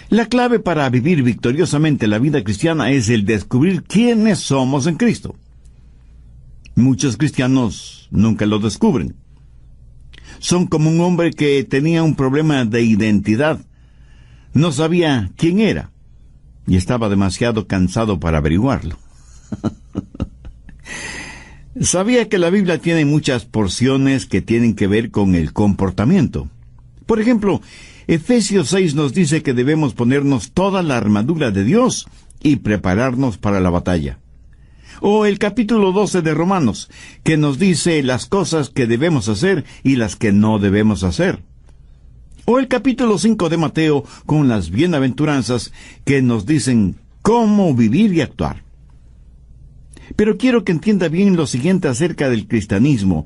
La clave para vivir victoriosamente la vida cristiana es el descubrir quiénes somos en Cristo. Muchos cristianos nunca lo descubren. Son como un hombre que tenía un problema de identidad. No sabía quién era y estaba demasiado cansado para averiguarlo. Sabía que la Biblia tiene muchas porciones que tienen que ver con el comportamiento. Por ejemplo, Efesios 6 nos dice que debemos ponernos toda la armadura de Dios y prepararnos para la batalla. O el capítulo 12 de Romanos, que nos dice las cosas que debemos hacer y las que no debemos hacer. O el capítulo 5 de Mateo, con las bienaventuranzas, que nos dicen cómo vivir y actuar. Pero quiero que entienda bien lo siguiente acerca del cristianismo.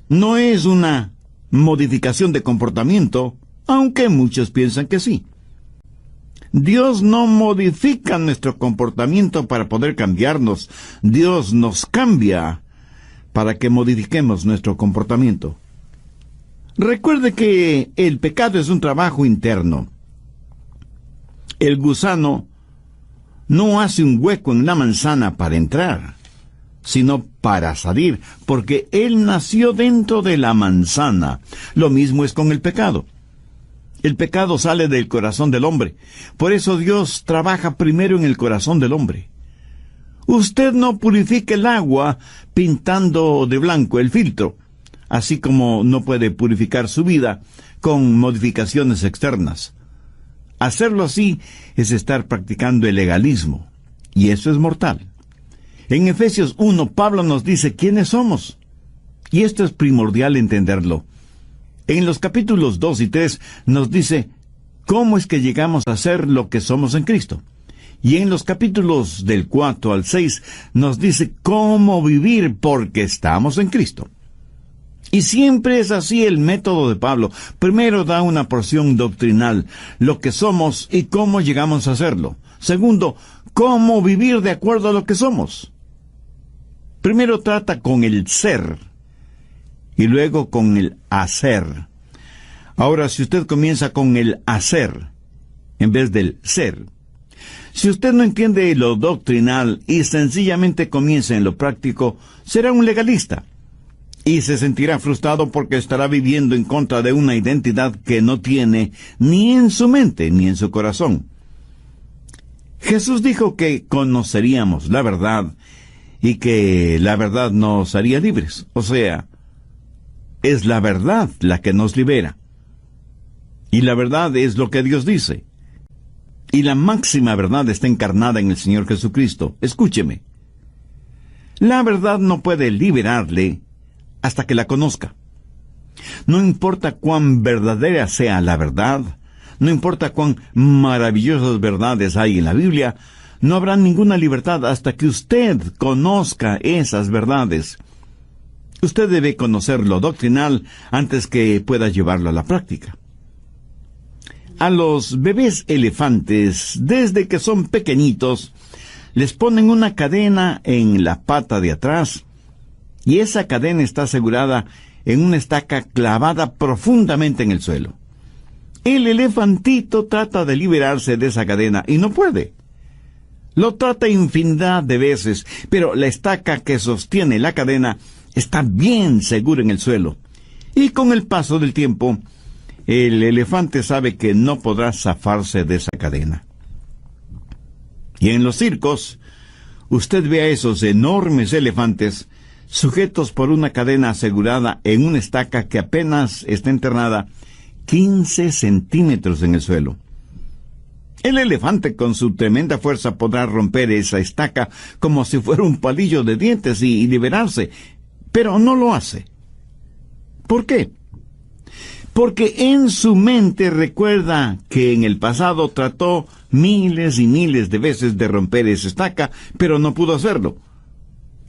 No es una modificación de comportamiento, aunque muchos piensan que sí. Dios no modifica nuestro comportamiento para poder cambiarnos. Dios nos cambia para que modifiquemos nuestro comportamiento. Recuerde que el pecado es un trabajo interno. El gusano no hace un hueco en la manzana para entrar, sino para salir, porque él nació dentro de la manzana. Lo mismo es con el pecado. El pecado sale del corazón del hombre. Por eso Dios trabaja primero en el corazón del hombre. Usted no purifica el agua pintando de blanco el filtro, así como no puede purificar su vida con modificaciones externas. Hacerlo así es estar practicando el legalismo, y eso es mortal. En Efesios 1, Pablo nos dice quiénes somos, y esto es primordial entenderlo. En los capítulos 2 y 3 nos dice cómo es que llegamos a ser lo que somos en Cristo. Y en los capítulos del 4 al 6 nos dice cómo vivir porque estamos en Cristo. Y siempre es así el método de Pablo. Primero da una porción doctrinal, lo que somos y cómo llegamos a serlo. Segundo, cómo vivir de acuerdo a lo que somos. Primero trata con el ser y luego con el hacer. Ahora, si usted comienza con el hacer en vez del ser, si usted no entiende lo doctrinal y sencillamente comienza en lo práctico, será un legalista. Y se sentirá frustrado porque estará viviendo en contra de una identidad que no tiene ni en su mente ni en su corazón. Jesús dijo que conoceríamos la verdad y que la verdad nos haría libres. O sea, es la verdad la que nos libera. Y la verdad es lo que Dios dice. Y la máxima verdad está encarnada en el Señor Jesucristo. Escúcheme. La verdad no puede liberarle hasta que la conozca. No importa cuán verdadera sea la verdad, no importa cuán maravillosas verdades hay en la Biblia, no habrá ninguna libertad hasta que usted conozca esas verdades. Usted debe conocer lo doctrinal antes que pueda llevarlo a la práctica. A los bebés elefantes, desde que son pequeñitos, les ponen una cadena en la pata de atrás, y esa cadena está asegurada en una estaca clavada profundamente en el suelo. El elefantito trata de liberarse de esa cadena y no puede. Lo trata infinidad de veces, pero la estaca que sostiene la cadena está bien segura en el suelo. Y con el paso del tiempo, el elefante sabe que no podrá zafarse de esa cadena. Y en los circos, usted ve a esos enormes elefantes sujetos por una cadena asegurada en una estaca que apenas está enterrada 15 centímetros en el suelo. El elefante con su tremenda fuerza podrá romper esa estaca como si fuera un palillo de dientes y liberarse, pero no lo hace. ¿Por qué? Porque en su mente recuerda que en el pasado trató miles y miles de veces de romper esa estaca, pero no pudo hacerlo.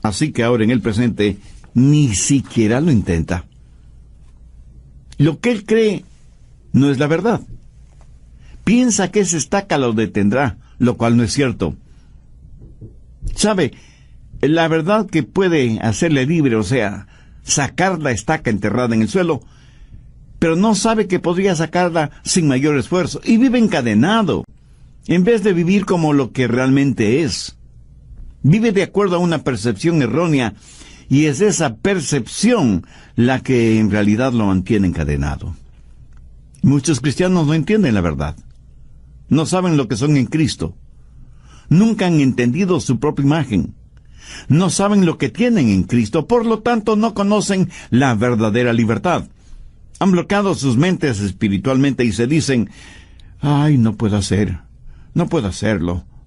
Así que ahora en el presente ni siquiera lo intenta. Lo que él cree no es la verdad. Piensa que esa estaca lo detendrá, lo cual no es cierto. ¿Sabe? La verdad que puede hacerle libre, o sea, sacar la estaca enterrada en el suelo, pero no sabe que podría sacarla sin mayor esfuerzo, y vive encadenado. en vez de vivir como lo que realmente es. Vive de acuerdo a una percepción errónea, y es esa percepción la que en realidad lo mantiene encadenado. Muchos cristianos no entienden la verdad. No saben lo que son en Cristo. Nunca han entendido su propia imagen. No saben lo que tienen en Cristo, por lo tanto no conocen la verdadera libertad. Han bloqueado sus mentes espiritualmente y se dicen: ay, no puedo hacerlo,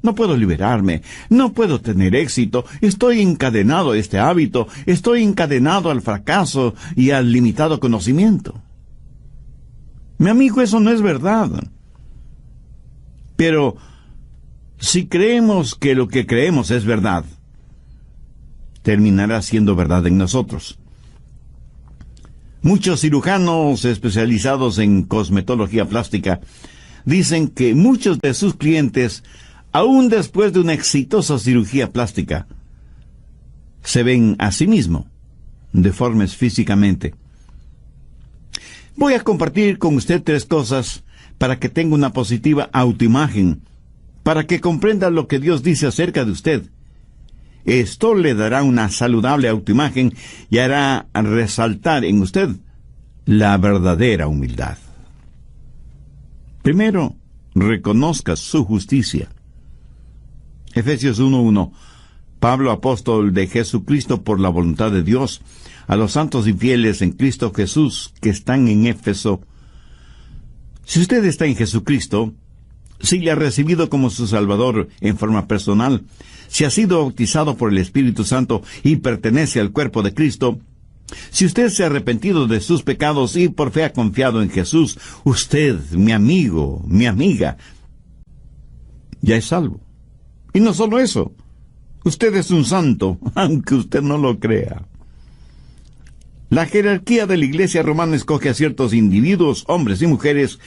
no puedo liberarme, no puedo tener éxito, estoy encadenado a este hábito, estoy encadenado al fracaso y al limitado conocimiento. Mi amigo, eso no es verdad. Pero si creemos que lo que creemos es verdad, terminará siendo verdad en nosotros. Muchos cirujanos especializados en cosmetología plástica dicen que muchos de sus clientes, aún después de una exitosa cirugía plástica, se ven a sí mismos deformes físicamente. Voy a compartir con usted 3 cosas para que tenga una positiva autoimagen, para que comprenda lo que Dios dice acerca de usted. Esto le dará una saludable autoimagen y hará resaltar en usted la verdadera humildad. Primero, reconozca su justicia. Efesios 1:1. Pablo, apóstol de Jesucristo por la voluntad de Dios, a los santos y fieles en Cristo Jesús que están en Éfeso. Si usted está en Jesucristo, si le ha recibido como su Salvador en forma personal, si ha sido bautizado por el Espíritu Santo y pertenece al cuerpo de Cristo, si usted se ha arrepentido de sus pecados y por fe ha confiado en Jesús, usted, mi amigo, mi amiga, ya es salvo. Y no solo eso, usted es un santo, aunque usted no lo crea. La jerarquía de la Iglesia romana escoge a ciertos individuos, hombres y mujeres,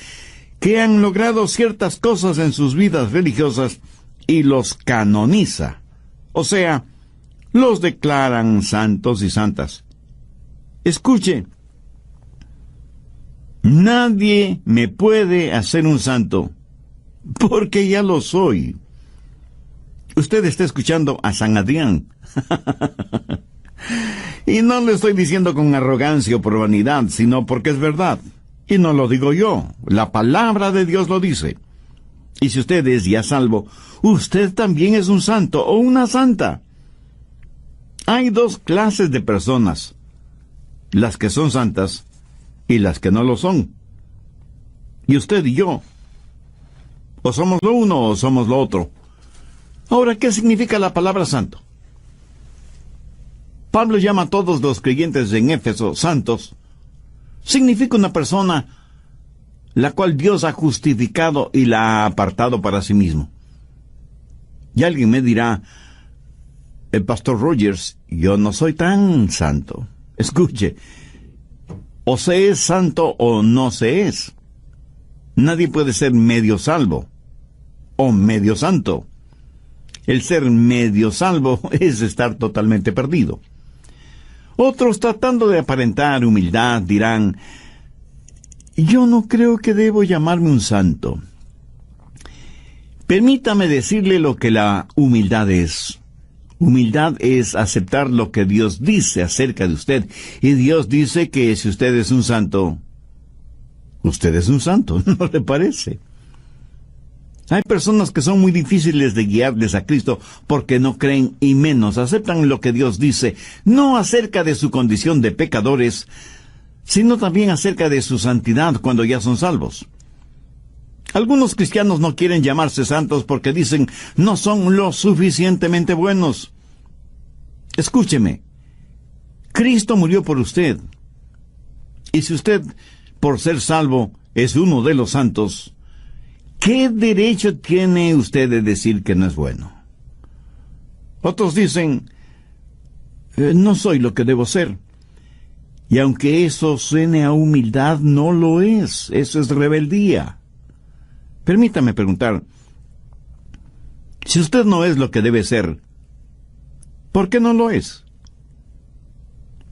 que han logrado ciertas cosas en sus vidas religiosas y los canoniza. O sea, los declaran santos y santas. Escuche, nadie me puede hacer un santo, porque ya lo soy. Usted está escuchando a San Adrián. Y no lo estoy diciendo con arrogancia o por vanidad, sino porque es verdad. Y no lo digo yo, la palabra de Dios lo dice. Y si usted es ya salvo, usted también es un santo o una santa. Hay 2 clases de personas: las que son santas y las que no lo son. Y usted y yo, o somos lo uno o somos lo otro. Ahora, ¿qué significa la palabra santo? Pablo llama a todos los creyentes en Éfeso santos. Significa una persona la cual Dios ha justificado y la ha apartado para sí mismo. Y alguien me dirá: el pastor Rogers, yo no soy tan santo. Escuche, o se es santo o no se es. Nadie puede ser medio salvo o medio santo. El ser medio salvo es estar totalmente perdido. Otros, tratando de aparentar humildad, dirán: yo no creo que debo llamarme un santo. Permítame decirle lo que la humildad es. Humildad es aceptar lo que Dios dice acerca de usted. Y Dios dice que si usted es un santo, usted es un santo, ¿no le parece? Hay personas que son muy difíciles de guiarles a Cristo porque no creen y menos aceptan lo que Dios dice, no acerca de su condición de pecadores, sino también acerca de su santidad cuando ya son salvos. Algunos cristianos no quieren llamarse santos porque dicen no son lo suficientemente buenos. Escúcheme, Cristo murió por usted. Y si usted, por ser salvo, es uno de los santos, ¿qué derecho tiene usted de decir que no es bueno? Otros dicen, no soy lo que debo ser. Y aunque eso suene a humildad, no lo es. Eso es rebeldía. Permítame preguntar, si usted no es lo que debe ser, ¿por qué no lo es?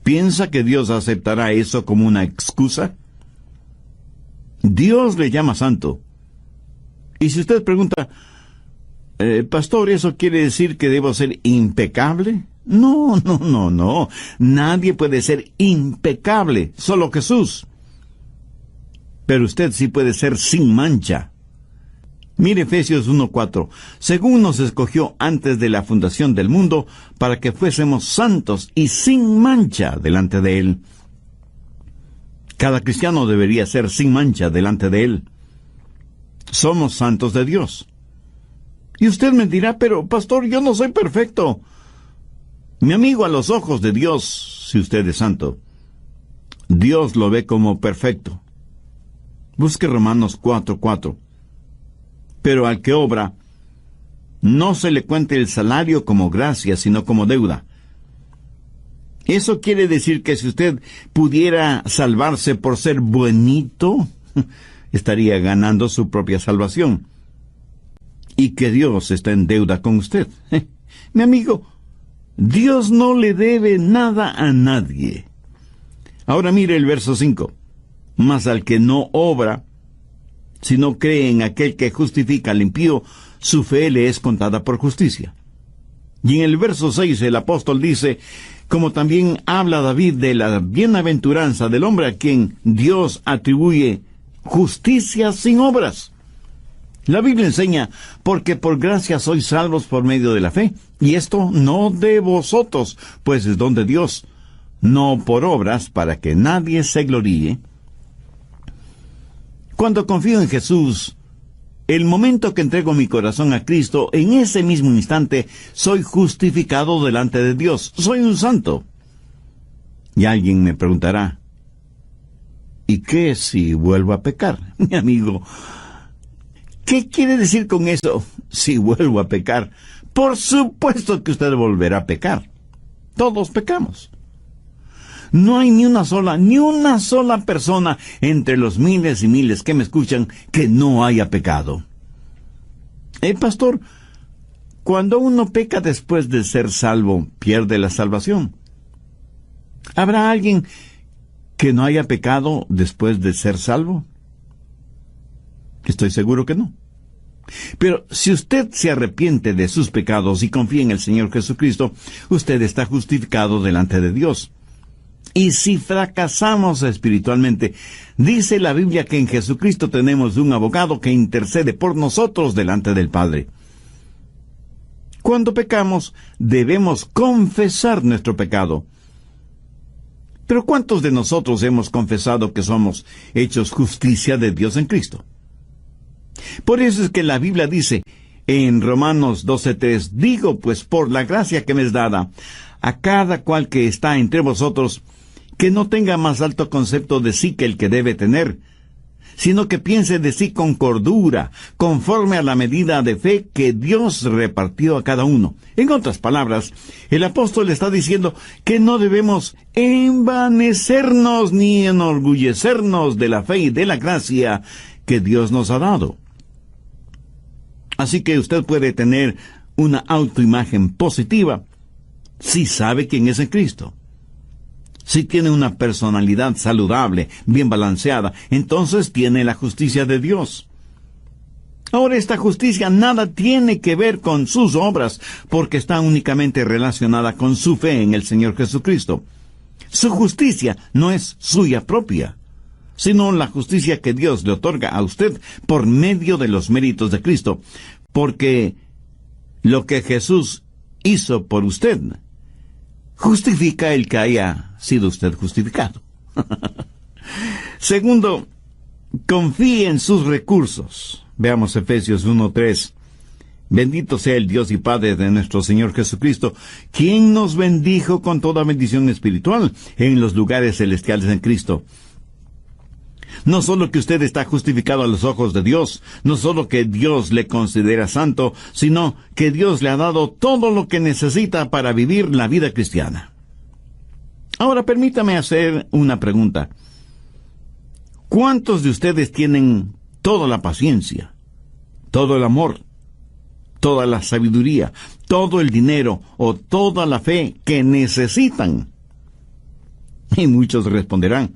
¿Piensa que Dios aceptará eso como una excusa? Dios le llama santo. Y si usted pregunta, Pastor, ¿eso quiere decir que debo ser impecable? No, no, no, no. Nadie puede ser impecable, solo Jesús. Pero usted sí puede ser sin mancha. Mire Efesios 1:4. Según nos escogió antes de la fundación del mundo, para que fuésemos santos y sin mancha delante de Él. Cada cristiano debería ser sin mancha delante de Él. Somos santos de Dios. Y usted me dirá, pero pastor, yo no soy perfecto. Mi amigo, a los ojos de Dios, si usted es santo, Dios lo ve como perfecto. Busque Romanos 4:4. Pero al que obra, no se le cuente el salario como gracia, sino como deuda. Eso quiere decir que si usted pudiera salvarse por ser buenito, estaría ganando su propia salvación. Y que Dios está en deuda con usted. Mi amigo, Dios no le debe nada a nadie. Ahora mire el verso 5. Mas al que no obra, sino cree en aquel que justifica al impío, su fe le es contada por justicia. Y en el verso 6 el apóstol dice, como también habla David de la bienaventuranza del hombre a quien Dios atribuye justicia sin obras. La Biblia enseña, porque por gracia sois salvos por medio de la fe, y esto no de vosotros, pues es don de Dios, no por obras, para que nadie se gloríe. Cuando confío en Jesús, el momento que entrego mi corazón a Cristo, en ese mismo instante, soy justificado delante de Dios. Soy un santo. Y alguien me preguntará, ¿y qué si vuelvo a pecar? Mi amigo, ¿qué quiere decir con eso, si vuelvo a pecar? Por supuesto que usted volverá a pecar. Todos pecamos. No hay ni una sola persona entre los miles y miles que me escuchan que no haya pecado. Pastor, cuando uno peca después de ser salvo, ¿pierde la salvación? ¿Habrá alguien que no haya pecado después de ser salvo? Estoy seguro que no. Pero si usted se arrepiente de sus pecados y confía en el Señor Jesucristo, usted está justificado delante de Dios. Y si fracasamos espiritualmente, dice la Biblia que en Jesucristo tenemos un abogado que intercede por nosotros delante del Padre. Cuando pecamos, debemos confesar nuestro pecado. Pero ¿cuántos de nosotros hemos confesado que somos hechos justicia de Dios en Cristo? Por eso es que la Biblia dice en Romanos 12:3, digo pues por la gracia que me es dada, a cada cual que está entre vosotros, que no tenga más alto concepto de sí que el que debe tener, sino que piense de sí con cordura, conforme a la medida de fe que Dios repartió a cada uno. En otras palabras, el apóstol está diciendo que no debemos envanecernos ni enorgullecernos de la fe y de la gracia que Dios nos ha dado. Así que usted puede tener una autoimagen positiva si sabe quién es en Cristo. Si tiene una personalidad saludable, bien balanceada, entonces tiene la justicia de Dios. Ahora, esta justicia nada tiene que ver con sus obras, porque está únicamente relacionada con su fe en el Señor Jesucristo. Su justicia no es suya propia, sino la justicia que Dios le otorga a usted por medio de los méritos de Cristo, porque lo que Jesús hizo por usted justifica el que haya sido usted justificado. Segundo, confíe en sus recursos. Veamos Efesios 1:3. Bendito sea el Dios y Padre de nuestro Señor Jesucristo, quien nos bendijo con toda bendición espiritual en los lugares celestiales en Cristo. No solo que usted está justificado a los ojos de Dios, no solo que Dios le considera santo, sino que Dios le ha dado todo lo que necesita para vivir la vida cristiana. Ahora permítame hacer una pregunta. ¿Cuántos de ustedes tienen toda la paciencia, todo el amor, toda la sabiduría, todo el dinero o toda la fe que necesitan? Y muchos responderán,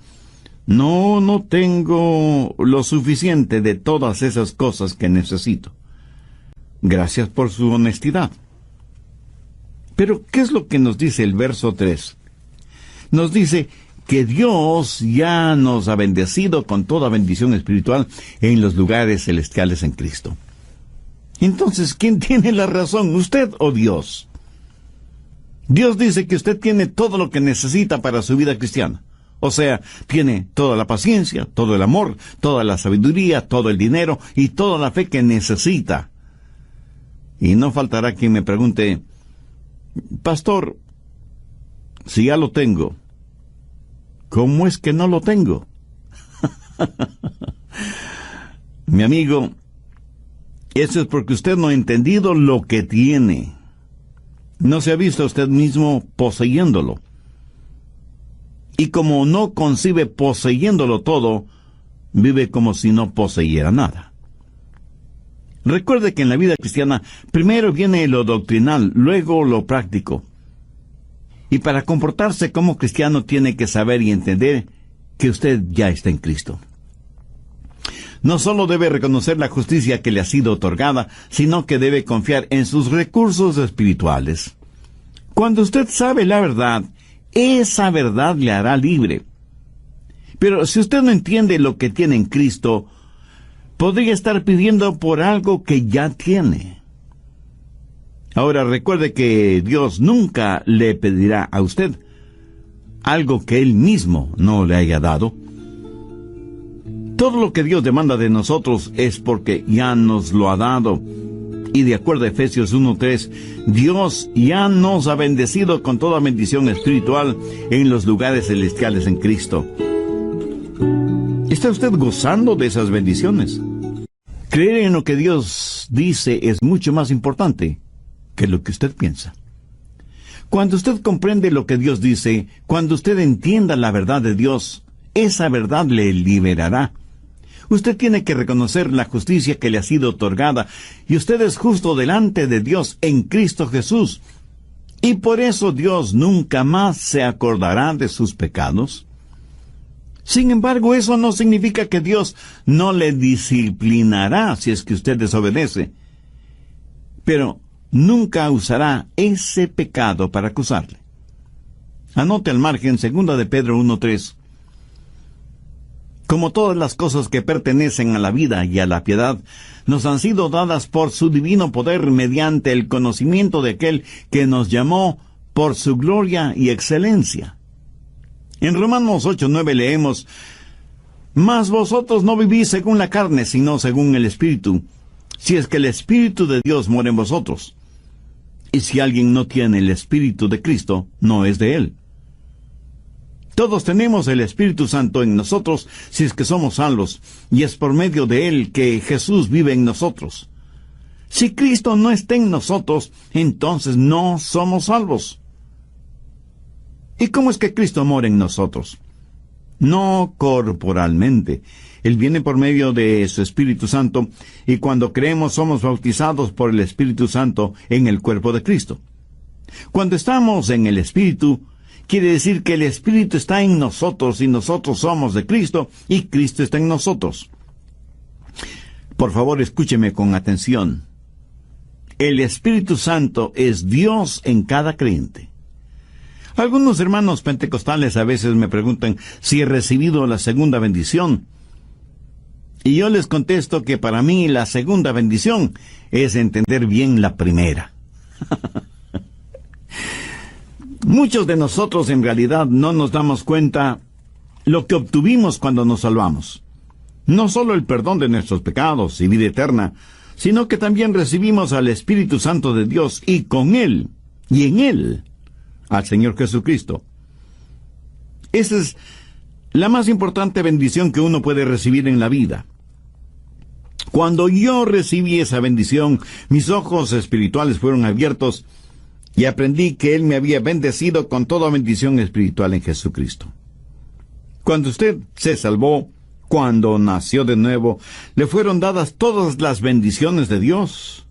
no tengo lo suficiente de todas esas cosas que necesito. Gracias por su honestidad. Pero, ¿qué es lo que nos dice el verso 3? Nos dice que Dios ya nos ha bendecido con toda bendición espiritual en los lugares celestiales en Cristo. Entonces, ¿quién tiene la razón, usted o Dios? Dios dice que usted tiene todo lo que necesita para su vida cristiana. O sea, tiene toda la paciencia, todo el amor, toda la sabiduría, todo el dinero y toda la fe que necesita. Y no faltará quien me pregunte, pastor, si ya lo tengo, ¿cómo es que no lo tengo? Mi amigo, eso es porque usted no ha entendido lo que tiene. No se ha visto a usted mismo poseyéndolo. Y como no concibe poseyéndolo todo, vive como si no poseyera nada. Recuerde que en la vida cristiana primero viene lo doctrinal, luego lo práctico. Y para comportarse como cristiano tiene que saber y entender que usted ya está en Cristo. No solo debe reconocer la justicia que le ha sido otorgada, sino que debe confiar en sus recursos espirituales. Cuando usted sabe la verdad, esa verdad le hará libre. Pero si usted no entiende lo que tiene en Cristo, podría estar pidiendo por algo que ya tiene. Ahora recuerde que Dios nunca le pedirá a usted algo que Él mismo no le haya dado. Todo lo que Dios demanda de nosotros es porque ya nos lo ha dado. Y de acuerdo a Efesios 1:3, Dios ya nos ha bendecido con toda bendición espiritual en los lugares celestiales en Cristo. ¿Está usted gozando de esas bendiciones? Creer en lo que Dios dice es mucho más importante que lo que usted piensa. Cuando usted comprende lo que Dios dice, cuando usted entienda la verdad de Dios, esa verdad le liberará. Usted tiene que reconocer la justicia que le ha sido otorgada, y usted es justo delante de Dios en Cristo Jesús. Y por eso Dios nunca más se acordará de sus pecados. Sin embargo, eso no significa que Dios no le disciplinará si es que usted desobedece. Pero nunca usará ese pecado para acusarle. Anote al margen 2 de Pedro 1:3. Como todas las cosas que pertenecen a la vida y a la piedad, nos han sido dadas por su divino poder mediante el conocimiento de aquel que nos llamó por su gloria y excelencia. En Romanos 8:9 leemos, «Mas vosotros no vivís según la carne, sino según el Espíritu, si es que el Espíritu de Dios mora en vosotros. Y si alguien no tiene el Espíritu de Cristo, no es de él». Todos tenemos el Espíritu Santo en nosotros si es que somos salvos, y es por medio de Él que Jesús vive en nosotros. Si Cristo no está en nosotros, entonces no somos salvos. ¿Y cómo es que Cristo mora en nosotros? No corporalmente. Él viene por medio de su Espíritu Santo, y cuando creemos somos bautizados por el Espíritu Santo en el cuerpo de Cristo. Cuando estamos en el Espíritu, quiere decir que el Espíritu está en nosotros y nosotros somos de Cristo y Cristo está en nosotros. Por favor, escúcheme con atención. El Espíritu Santo es Dios en cada creyente. Algunos hermanos pentecostales a veces me preguntan si he recibido la segunda bendición. Y yo les contesto que para mí la segunda bendición es entender bien la primera. Muchos de nosotros en realidad no nos damos cuenta lo que obtuvimos cuando nos salvamos. No solo el perdón de nuestros pecados y vida eterna, sino que también recibimos al Espíritu Santo de Dios y con Él, y en Él, al Señor Jesucristo. Esa es la más importante bendición que uno puede recibir en la vida. Cuando yo recibí esa bendición, mis ojos espirituales fueron abiertos y aprendí que Él me había bendecido con toda bendición espiritual en Jesucristo. Cuando usted se salvó, cuando nació de nuevo, le fueron dadas todas las bendiciones de Dios.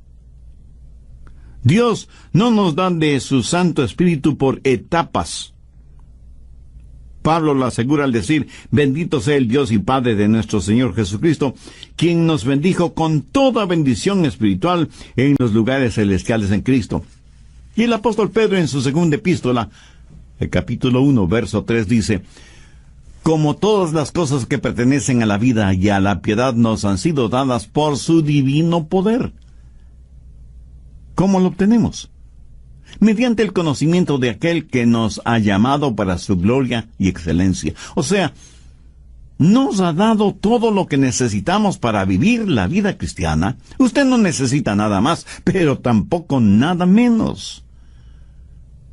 Dios no nos da de su Santo Espíritu por etapas. Pablo lo asegura al decir: bendito sea el Dios y Padre de nuestro Señor Jesucristo, quien nos bendijo con toda bendición espiritual en los lugares celestiales en Cristo. Y el apóstol Pedro, en su segunda epístola, el capítulo 1, verso 3, dice: como todas las cosas que pertenecen a la vida y a la piedad nos han sido dadas por su divino poder. ¿Cómo lo obtenemos? Mediante el conocimiento de aquel que nos ha llamado para su gloria y excelencia. O sea, nos ha dado todo lo que necesitamos para vivir la vida cristiana. Usted no necesita nada más, pero tampoco nada menos.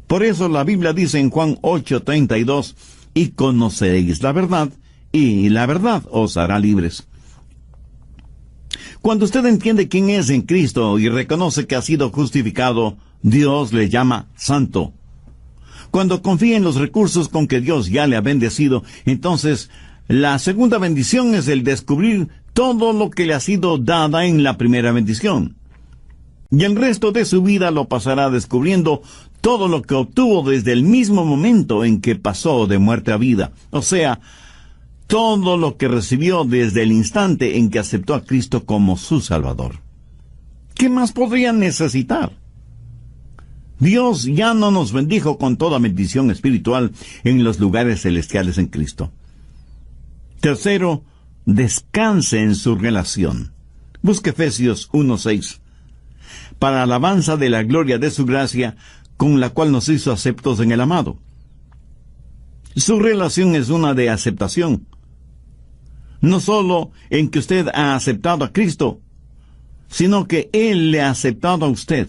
Por eso la Biblia dice en Juan 8:32, y conoceréis la verdad, y la verdad os hará libres. Cuando usted entiende quién es en Cristo y reconoce que ha sido justificado, Dios le llama santo. Cuando confía en los recursos con que Dios ya le ha bendecido, entonces la segunda bendición es el descubrir todo lo que le ha sido dada en la primera bendición. Y el resto de su vida lo pasará descubriendo todo lo que obtuvo desde el mismo momento en que pasó de muerte a vida. O sea, todo lo que recibió desde el instante en que aceptó a Cristo como su Salvador. ¿Qué más podría necesitar? Dios ya no nos bendijo con toda bendición espiritual en los lugares celestiales en Cristo. Tercero, descanse en su relación. Busque Efesios 1:6. Para alabanza de la gloria de su gracia, con la cual nos hizo aceptos en el amado. Su relación es una de aceptación. No solo en que usted ha aceptado a Cristo, sino que Él le ha aceptado a usted.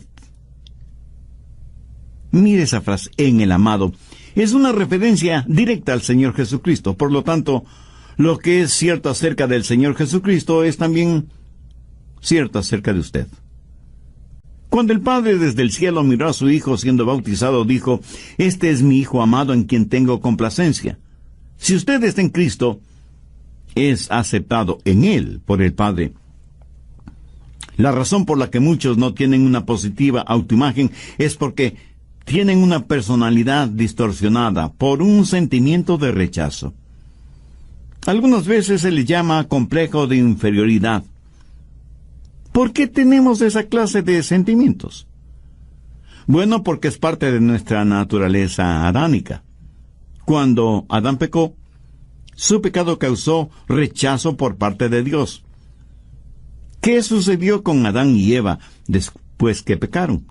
Mire esa frase, en el amado. Es una referencia directa al Señor Jesucristo. Por lo tanto, lo que es cierto acerca del Señor Jesucristo es también cierto acerca de usted. Cuando el Padre desde el cielo miró a su Hijo siendo bautizado, dijo: este es mi Hijo amado en quien tengo complacencia. Si usted está en Cristo, es aceptado en Él por el Padre. La razón por la que muchos no tienen una positiva autoimagen es porque tienen una personalidad distorsionada por un sentimiento de rechazo. Algunas veces se le llama complejo de inferioridad. ¿Por qué tenemos esa clase de sentimientos? Bueno, porque es parte de nuestra naturaleza adánica. Cuando Adán pecó, su pecado causó rechazo por parte de Dios. ¿Qué sucedió con Adán y Eva después que pecaron?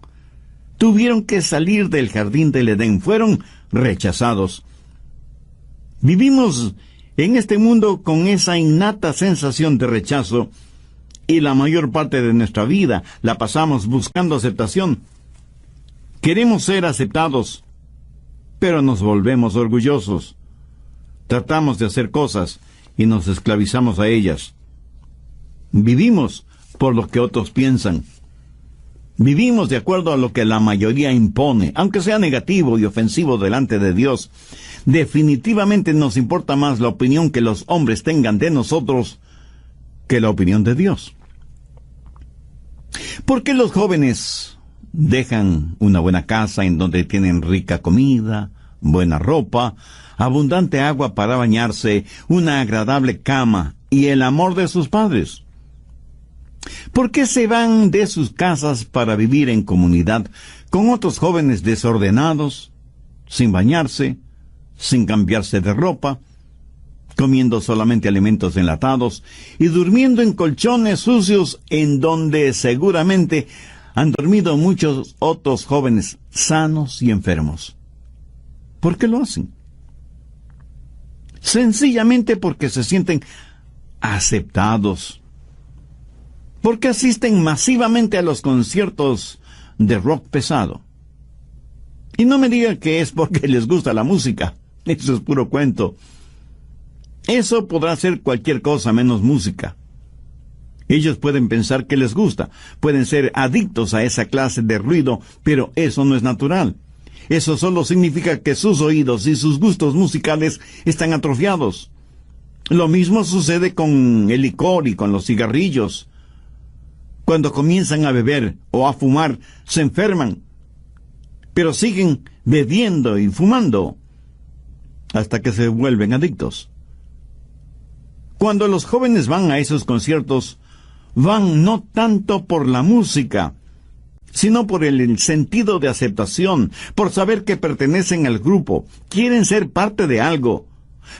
Tuvieron que salir del jardín del Edén, fueron rechazados. Vivimos en este mundo con esa innata sensación de rechazo, y la mayor parte de nuestra vida la pasamos buscando aceptación. Queremos ser aceptados, pero nos volvemos orgullosos. Tratamos de hacer cosas y nos esclavizamos a ellas. Vivimos por lo que otros piensan. Vivimos de acuerdo a lo que la mayoría impone, aunque sea negativo y ofensivo delante de Dios. Definitivamente nos importa más la opinión que los hombres tengan de nosotros que la opinión de Dios. ¿Por qué los jóvenes dejan una buena casa en donde tienen rica comida, buena ropa, abundante agua para bañarse, una agradable cama y el amor de sus padres? ¿Por qué se van de sus casas para vivir en comunidad con otros jóvenes desordenados, sin bañarse, sin cambiarse de ropa, comiendo solamente alimentos enlatados y durmiendo en colchones sucios en donde seguramente han dormido muchos otros jóvenes sanos y enfermos? ¿Por qué lo hacen? Sencillamente porque se sienten aceptados. Porque asisten masivamente a los conciertos de rock pesado. Y no me digan que es porque les gusta la música. Eso es puro cuento. Eso podrá ser cualquier cosa menos música. Ellos pueden pensar que les gusta, pueden ser adictos a esa clase de ruido, pero eso no es natural. Eso solo significa que sus oídos y sus gustos musicales están atrofiados. Lo mismo sucede con el licor y con los cigarrillos. Cuando comienzan a beber o a fumar, se enferman, pero siguen bebiendo y fumando. hasta que se vuelven adictos. Cuando los jóvenes van a esos conciertos, van no tanto por la música, sino por el sentido de aceptación, por saber que pertenecen al grupo, quieren ser parte de algo,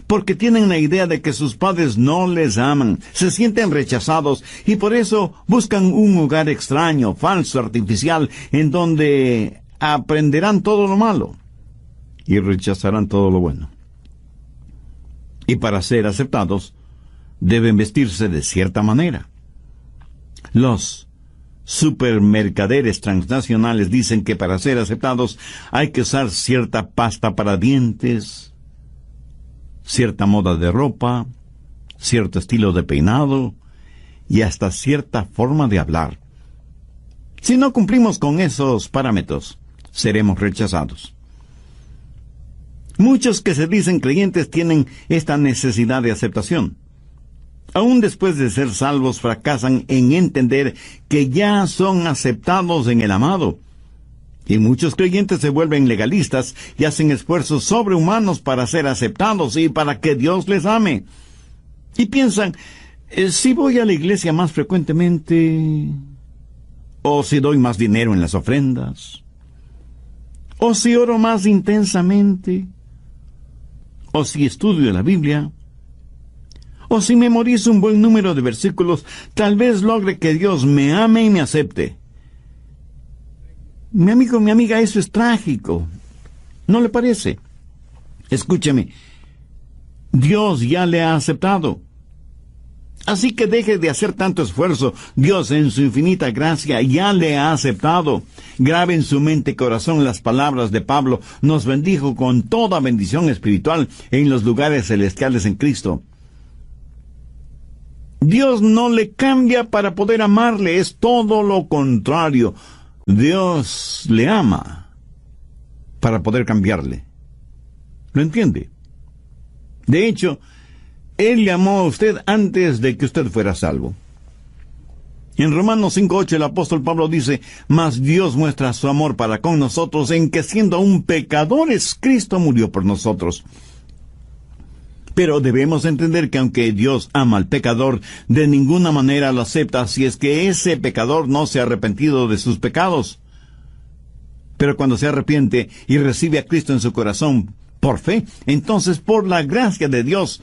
porque tienen la idea de que sus padres no les aman, se sienten rechazados y por eso buscan un lugar extraño, falso, artificial, en donde aprenderán todo lo malo y rechazarán todo lo bueno. Y para ser aceptados, deben vestirse de cierta manera. Los supermercaderes transnacionales dicen que para ser aceptados hay que usar cierta pasta para dientes, cierta moda de ropa, cierto estilo de peinado y hasta cierta forma de hablar. Si no cumplimos con esos parámetros, seremos rechazados. Muchos que se dicen creyentes tienen esta necesidad de aceptación. Aún después de ser salvos, fracasan en entender que ya son aceptados en el amado. Y muchos creyentes se vuelven legalistas y hacen esfuerzos sobrehumanos para ser aceptados y para que Dios les ame. Y piensan, si voy a la iglesia más frecuentemente, o si doy más dinero en las ofrendas, o si oro más intensamente, o si estudio la Biblia, o si memorizo un buen número de versículos, tal vez logre que Dios me ame y me acepte. Mi amigo, mi amiga, eso es trágico. ¿No le parece? Escúcheme. Dios ya le ha aceptado. Así que deje de hacer tanto esfuerzo. Dios, en su infinita gracia, ya le ha aceptado. Grabe en su mente y corazón las palabras de Pablo. Nos bendijo con toda bendición espiritual en los lugares celestiales en Cristo. Dios no le cambia para poder amarle, es todo lo contrario. Dios le ama para poder cambiarle. ¿Lo entiende? De hecho, Él le amó a usted antes de que usted fuera salvo. En Romanos 5:8 el apóstol Pablo dice, mas Dios muestra su amor para con nosotros en que siendo aún pecadores, Cristo murió por nosotros. Pero debemos entender que aunque Dios ama al pecador, de ninguna manera lo acepta si es que ese pecador no se ha arrepentido de sus pecados. Pero cuando se arrepiente y recibe a Cristo en su corazón por fe, entonces por la gracia de Dios,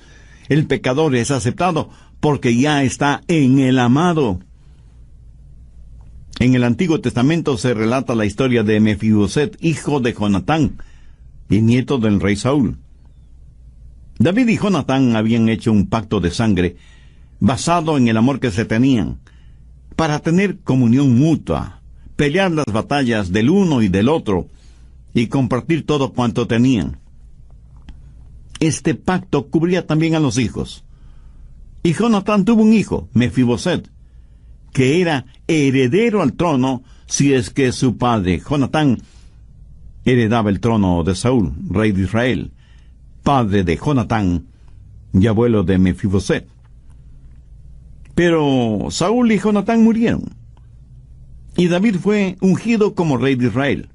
el pecador es aceptado porque ya está en el amado. En el Antiguo Testamento se relata la historia de Mefiboset, hijo de Jonatán y nieto del rey Saúl. David y Jonatán habían hecho un pacto de sangre basado en el amor que se tenían, para tener comunión mutua, pelear las batallas del uno y del otro, y compartir todo cuanto tenían. Este pacto cubría también a los hijos. Y Jonatán tuvo un hijo, Mefiboset, que era heredero al trono si es que su padre, Jonatán, heredaba el trono de Saúl, rey de Israel, padre de Jonatán y abuelo de Mefiboset. Pero Saúl y Jonatán murieron, y David fue ungido como rey de Israel.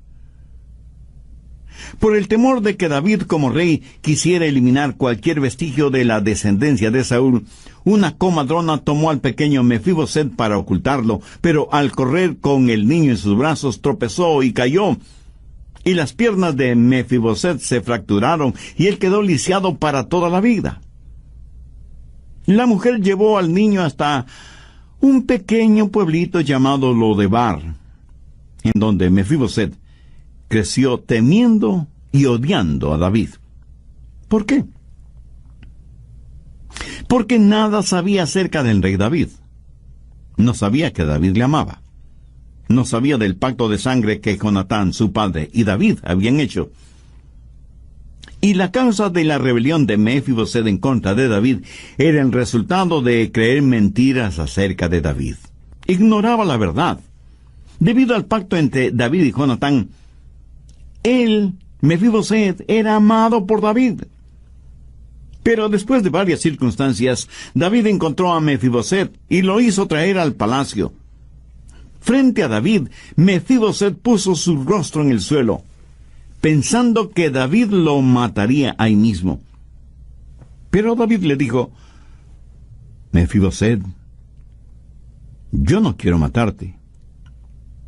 Por el temor de que David como rey quisiera eliminar cualquier vestigio de la descendencia de Saúl, una comadrona tomó al pequeño Mefiboset para ocultarlo, pero al correr con el niño en sus brazos tropezó y cayó, y las piernas de Mefiboset se fracturaron, y él quedó lisiado para toda la vida. La mujer llevó al niño hasta un pequeño pueblito llamado Lodebar, en donde Mefiboset creció temiendo y odiando a David. ¿Por qué? Porque nada sabía acerca del rey David. No sabía que David le amaba. No sabía del pacto de sangre que Jonatán, su padre, y David habían hecho. Y la causa de la rebelión de Mefiboset en contra de David era el resultado de creer mentiras acerca de David. Ignoraba la verdad. Debido al pacto entre David y Jonatán, él, Mefiboset, era amado por David. Pero después de varias circunstancias, David encontró a Mefiboset y lo hizo traer al palacio. Frente a David, Mefiboset puso su rostro en el suelo. pensando que David lo mataría ahí mismo. Pero David le dijo: Mefiboset, yo no quiero matarte.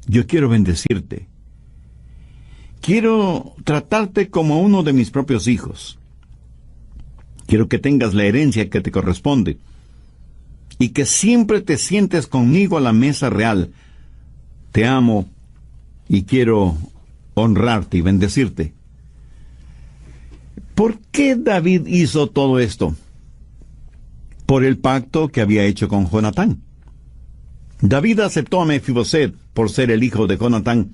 Yo quiero bendecirte. Quiero tratarte como uno de mis propios hijos. Quiero que tengas la herencia que te corresponde y que siempre te sientes conmigo a la mesa real. Te amo y quiero honrarte y bendecirte. ¿Por qué David hizo todo esto? Por el pacto que había hecho con Jonatán. David aceptó a Mefiboset por ser el hijo de Jonatán,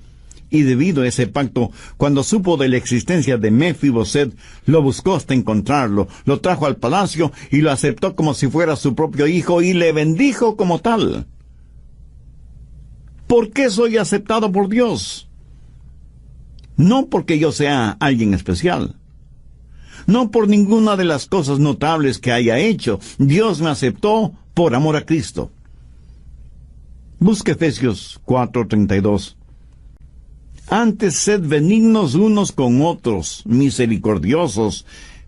y debido a ese pacto, cuando supo de la existencia de Mefiboset, lo buscó hasta encontrarlo, lo trajo al palacio y lo aceptó como si fuera su propio hijo y le bendijo como tal. ¿Por qué soy aceptado por Dios? No porque yo sea alguien especial. No por ninguna de las cosas notables que haya hecho. Dios me aceptó por amor a Cristo. Busque Efesios 4:32. Antes sed benignos unos con otros, misericordiosos,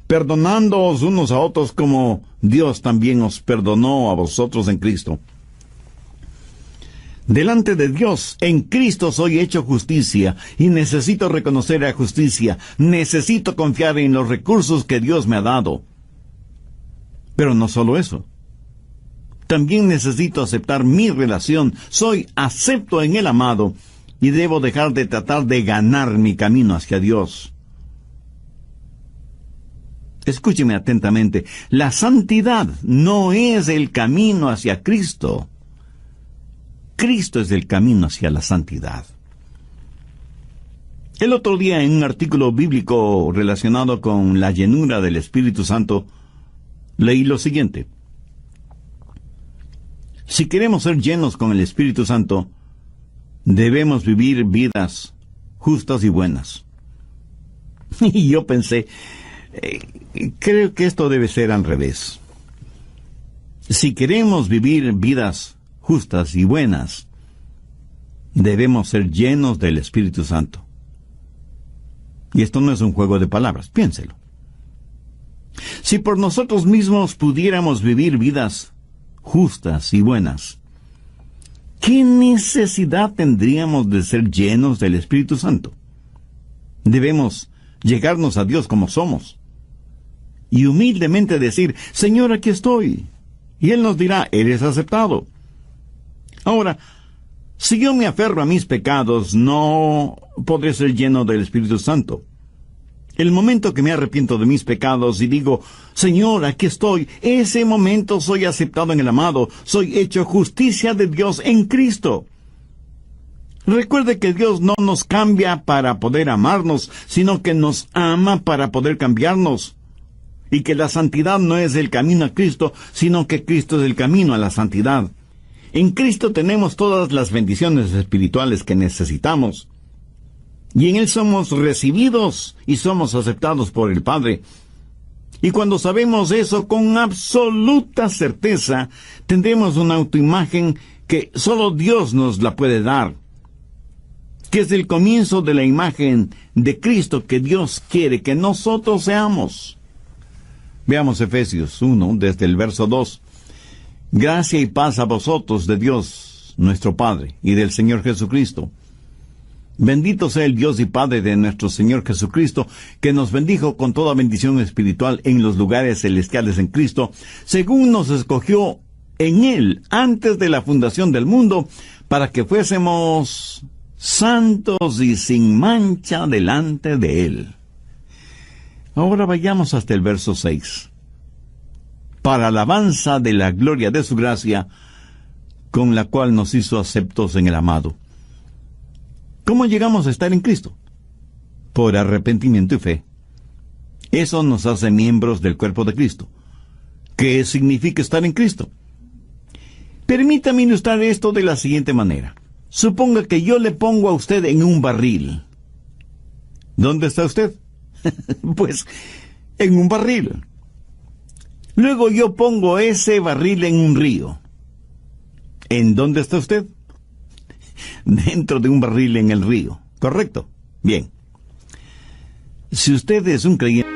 perdonándoos unos a otros como Dios también os perdonó a vosotros en Cristo. Delante de Dios, en Cristo soy hecho justicia, y necesito reconocer la justicia, necesito confiar en los recursos que Dios me ha dado. Pero no solo eso. También necesito aceptar mi relación, soy acepto en el amado, y debo dejar de tratar de ganar mi camino hacia Dios. Escúcheme atentamente, la santidad no es el camino hacia Cristo. Cristo es el camino hacia la santidad. El otro día, en un artículo bíblico relacionado con la llenura del Espíritu Santo, leí lo siguiente: si queremos ser llenos con el Espíritu Santo, debemos vivir vidas justas y buenas. Y yo pensé, creo que esto debe ser al revés. Si queremos vivir vidas justas y buenas, debemos ser llenos del Espíritu Santo. Y esto no es un juego de palabras, piénselo. Si por nosotros mismos pudiéramos vivir vidas justas y buenas, ¿qué necesidad tendríamos de ser llenos del Espíritu Santo? Debemos llegarnos a Dios como somos y humildemente decir: Señor, aquí estoy. Y Él nos dirá: eres aceptado. Ahora, si yo me aferro a mis pecados, no podré ser lleno del Espíritu Santo. El momento que me arrepiento de mis pecados y digo: Señor, aquí estoy, ese momento soy aceptado en el amado, soy hecho justicia de Dios en Cristo. Recuerde que Dios no nos cambia para poder amarnos, sino que nos ama para poder cambiarnos. Y que la santidad no es el camino a Cristo, sino que Cristo es el camino a la santidad. En Cristo tenemos todas las bendiciones espirituales que necesitamos. Y en Él somos recibidos y somos aceptados por el Padre. Y cuando sabemos eso con absoluta certeza, tendremos una autoimagen que solo Dios nos la puede dar, que es el comienzo de la imagen de Cristo que Dios quiere que nosotros seamos. Veamos Efesios 1, desde el verso 2. Gracia y paz a vosotros de Dios, nuestro Padre, y del Señor Jesucristo. Bendito sea el Dios y Padre de nuestro Señor Jesucristo, que nos bendijo con toda bendición espiritual en los lugares celestiales en Cristo, según nos escogió en Él antes de la fundación del mundo, para que fuésemos santos y sin mancha delante de Él. Ahora vayamos hasta el verso 6. Para alabanza de la gloria de su gracia, con la cual nos hizo aceptos en el amado. ¿Cómo llegamos a estar en Cristo? Por arrepentimiento y fe. Eso nos hace miembros del cuerpo de Cristo. ¿Qué significa estar en Cristo? Permítame ilustrar esto de la siguiente manera. Suponga que yo le pongo a usted en un barril. ¿Dónde está usted? Pues en un barril. Luego yo pongo ese barril en un río. ¿En dónde está usted? Dentro de un barril en el río. ¿Correcto? Bien. Si usted es un creyente,